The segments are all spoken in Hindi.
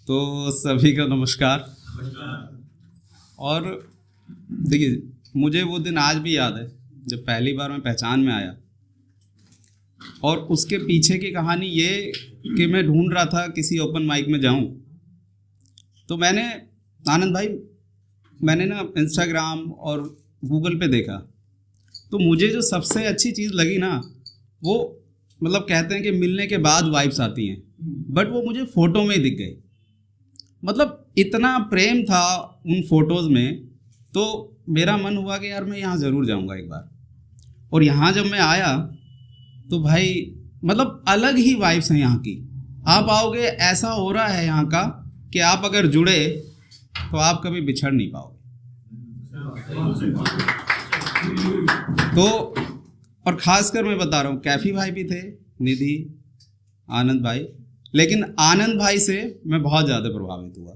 तो सभी को नमस्कार। और देखिए, मुझे वो दिन आज भी याद है जब पहली बार मैं पहचान में आया, और उसके पीछे की कहानी ये कि मैं ढूंढ रहा था किसी ओपन माइक में जाऊं, तो मैंने आनंद भाई ना इंस्टाग्राम और गूगल पे देखा, तो मुझे जो सबसे अच्छी चीज़ लगी ना, वो मतलब कहते हैं कि मिलने के बाद वाइब्स आती हैं, बट वो मुझे फ़ोटो में ही दिख गई। मतलब इतना प्रेम था उन फोटोज़ में, तो मेरा मन हुआ कि यार मैं यहाँ ज़रूर जाऊँगा एक बार। और यहाँ जब मैं आया तो भाई मतलब अलग ही वाइब्स हैं यहाँ की। आप आओगे, ऐसा हो रहा है यहाँ का कि आप अगर जुड़े तो आप कभी बिछड़ नहीं पाओगे। तो और ख़ासकर मैं बता रहा हूँ, कैफ़ी भाई भी थे, निधि, आनंद भाई, लेकिन आनंद भाई से मैं बहुत ज़्यादा प्रभावित हुआ।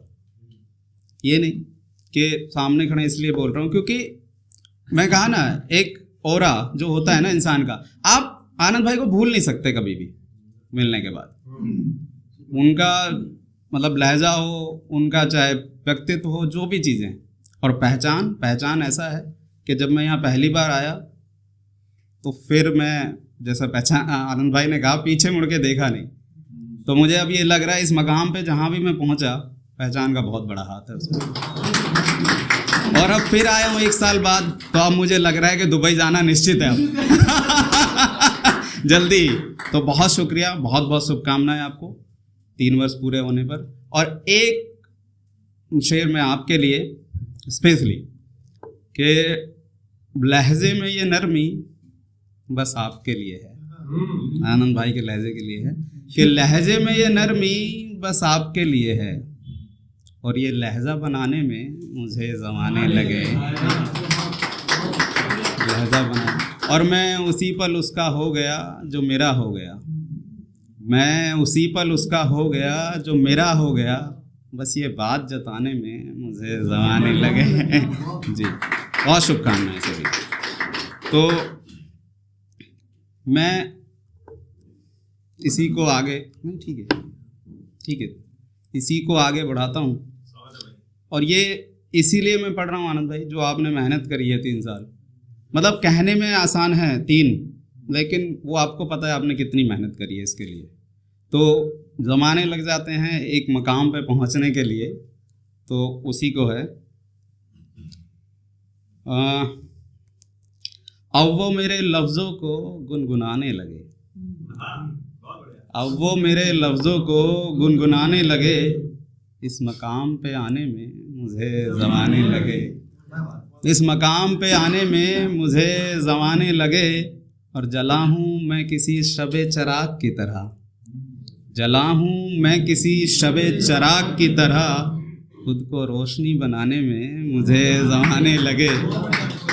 ये नहीं कि सामने खड़े इसलिए बोल रहा हूँ, क्योंकि मैं कहा ना, एक ऑरा जो होता है ना इंसान का, आप आनंद भाई को भूल नहीं सकते कभी भी मिलने के बाद। उनका मतलब लहजा हो, उनका चाहे व्यक्तित्व हो, जो भी चीज़ें। और पहचान ऐसा है कि जब मैं यहाँ पहली बार आया तो फिर मैं, जैसा पहचान आनंद भाई ने कहा, पीछे मुड़ के देखा नहीं। तो मुझे अब ये लग रहा है इस मकाम पे जहाँ भी मैं पहुँचा, पहचान का बहुत बड़ा हाथ है उसमें। और अब फिर आया हूँ 1 साल बाद, तो अब मुझे लग रहा है कि दुबई जाना निश्चित है अब जल्दी। तो बहुत शुक्रिया, बहुत बहुत शुभकामनाएं आपको 3 वर्ष पूरे होने पर। और एक शेर में आपके लिए स्पेशली कि लहजे में ये नरमी बस आपके लिए है, आनंद भाई के लहजे के लिए है कि लहजे में ये नरमी बस आपके लिए है, और ये लहजा बनाने में मुझे ज़माने लगे, लहजा बना। और मैं उसी पल उसका हो गया जो मेरा हो गया, मैं उसी पल उसका हो गया जो मेरा हो गया, बस ये बात जताने में मुझे ज़माने लगे जी। बहुत शुभकामनाएं सभी। तो मैं इसी को आगे, ठीक है, इसी को आगे बढ़ाता हूँ। और ये इसीलिए मैं पढ़ रहा हूँ आनंद भाई, जो आपने मेहनत करी है 3 साल। मतलब कहने में आसान है 3, लेकिन वो आपको पता है आपने कितनी मेहनत करी है इसके लिए। तो ज़माने लग जाते हैं एक मकाम पे पहुँचने के लिए, तो उसी को है अब वो मेरे लफ्ज़ों को गुनगुनाने लगे, अब वो मेरे लफ्ज़ों को गुनगुनाने लगे, इस मकाम पे आने में मुझे ज़माने लगे, इस मकाम पे आने में मुझे ज़माने लगे। और जला हूँ मैं किसी शबे चिराग की तरह, जला हूँ मैं किसी शबे चिराग की तरह, खुद को रोशनी बनाने में मुझे ज़माने लगे,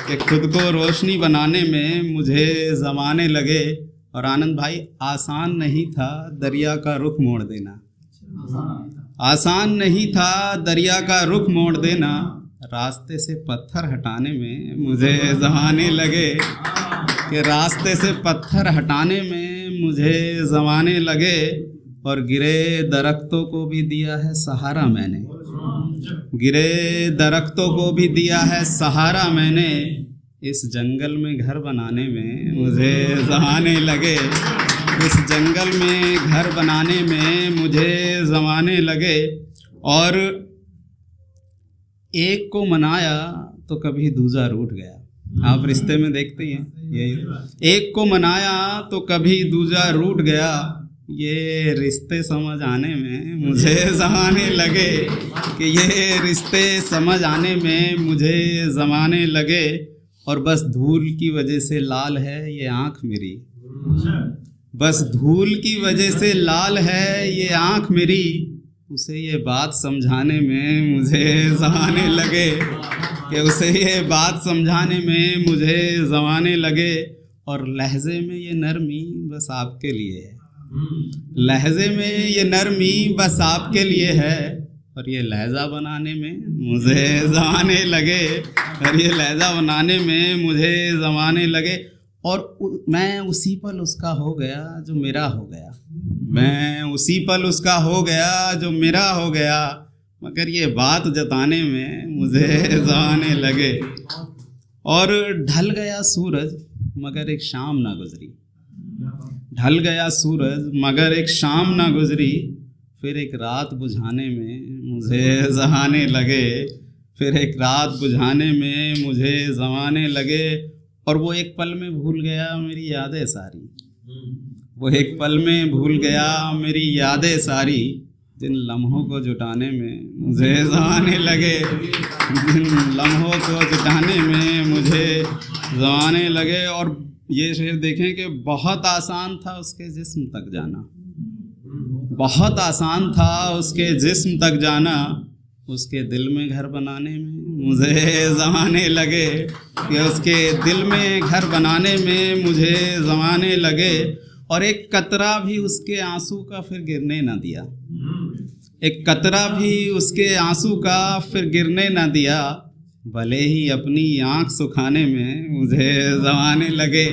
कि खुद को रोशनी बनाने में मुझे ज़माने लगे। और आनंद भाई, आसान नहीं था दरिया का रुख मोड़ देना, आसान नहीं था दरिया का रुख मोड़ देना, रास्ते से पत्थर हटाने में मुझे ज़माने लगे, कि रास्ते से पत्थर हटाने में मुझे ज़माने लगे। और गिरे दरख्तों को भी दिया है सहारा मैंने, गिरे दरख्तों को भी दिया है सहारा मैंने, इस जंगल में घर बनाने में मुझे ज़माने लगे, इस जंगल में घर बनाने में मुझे ज़माने लगे। और एक को मनाया तो कभी दूजा रूठ गया, आप रिश्ते में देखते ही हैं यही, एक को मनाया तो कभी दूजा रूठ गया, ये रिश्ते समझ आने में मुझे ज़माने लगे, कि ये रिश्ते समझ आने में मुझे ज़माने लगे। और बस धूल की वजह से लाल है ये आँख मेरी, बस धूल की वजह से लाल है ये आँख मेरी, उसे ये बात समझाने में मुझे ज़माने लगे, कि उसे ये बात समझाने में मुझे ज़माने लगे। और लहजे में ये नरमी बस आपके लिए है, लहजे में ये नरमी बस आपके लिए है, और ये लहजा बनाने में मुझे ज़माने लगे, और ये लहजा बनाने में मुझे ज़माने लगे। और मैं उसी पल उसका हो गया जो मेरा हो गया, मैं उसी पल उसका हो गया जो मेरा हो गया, मगर ये बात जताने में मुझे ज़माने लगे। और ढल गया सूरज मगर एक शाम ना गुजरी, ढल गया सूरज मगर एक शाम ना गुजरी, फिर एक रात बुझाने में मुझे ज़माने लगे, फिर एक रात बुझाने में मुझे ज़माने लगे। और वो एक पल में भूल गया मेरी यादें सारी, वो एक पल में भूल गया मेरी यादें सारी, जिन लम्हों को जुटाने में मुझे ज़माने लगे, जिन लम्हों को जुटाने में मुझे ज़माने लगे। और ये शेर देखें कि बहुत आसान था उसके जिस्म तक जाना, बहुत आसान था उसके जिस्म तक जाना, उसके दिल में घर बनाने में मुझे ज़माने लगे, कि उसके दिल में घर बनाने में मुझे ज़माने लगे। और एक कतरा भी उसके आंसू का फिर गिरने ना दिया, एक कतरा भी उसके आंसू का फिर गिरने ना दिया, भले ही अपनी आँख सुखाने में मुझे ज़माने लगे,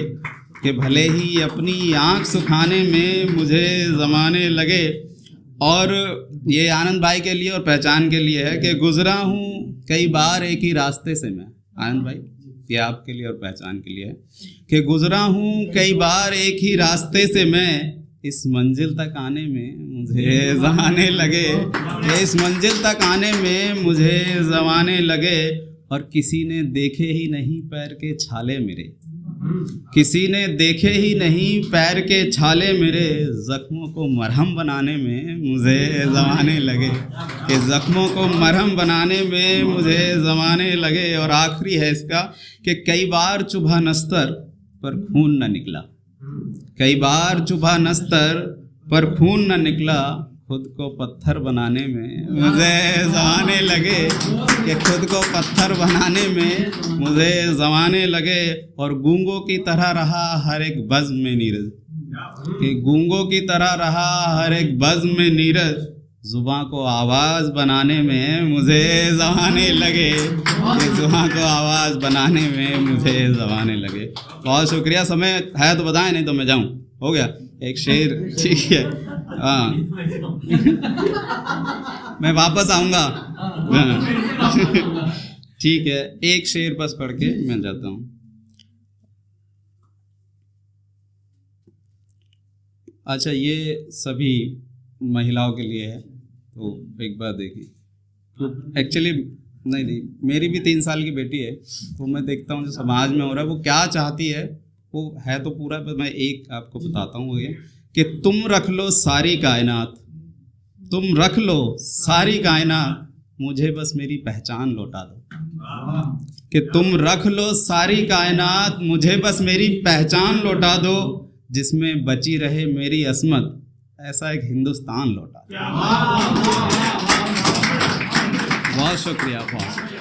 कि भले ही अपनी आँख सुखाने में मुझे ज़माने लगे। और ये आनंद भाई के लिए और पहचान के लिए है कि गुज़रा हूँ कई बार एक ही रास्ते से मैं, आनंद भाई ये आपके लिए और पहचान के लिए है कि गुज़रा हूँ कई बार एक ही रास्ते से मैं, इस मंजिल तक आने में मुझे ज़माने लगे, इस मंजिल तक आने में मुझे ज़माने लगे। और किसी ने देखे ही नहीं पैर के छाले मेरे, किसी ने देखे ही नहीं पैर के छाले मेरे, ज़ख्मों को मरहम बनाने में मुझे ज़माने लगे, कि ज़ख्मों को मरहम बनाने में मुझे ज़माने लगे। और आखिरी है इसका कि कई बार चुभा नस्तर पर खून न निकला, कई बार चुभा नस्तर पर खून न निकला, खुद को पत्थर बनाने में मुझे ज़माने लगे, कि खुद को पत्थर बनाने में मुझे ज़माने लगे। और गूंगों की तरह रहा हर एक बज़्म में नीरज, कि गूंगों की तरह रहा हर एक बज़्म में नीरज, ज़ुबां को आवाज़ बनाने में मुझे ज़माने लगे, कि ज़ुबां को आवाज़ बनाने में मुझे ज़माने लगे। बहुत शुक्रिया। समय है तो बताएं, नहीं तो मैं जाऊं। हो गया एक शेर, ठीक है, हाँ मैं वापस आऊँगा, ठीक है, एक शेर बस पढ़ के मैं जाता हूँ। अच्छा, ये सभी महिलाओं के लिए है, तो एक बार देखिए। तो एक्चुअली नहीं, मेरी भी 3 साल की बेटी है, तो मैं देखता हूँ जो समाज में हो रहा है वो क्या चाहती है, वो है तो पूरा, पर मैं एक आपको बताता हूँ, वो ये कि तुम रख लो सारी कायनात, तुम रख लो सारी कायनात, मुझे बस मेरी पहचान लौटा दो, कि तुम रख लो सारी कायनात, मुझे बस मेरी पहचान लौटा दो, जिसमें बची रहे मेरी असमत, ऐसा एक हिंदुस्तान लौटा दो। बहुत शुक्रिया, बहुत।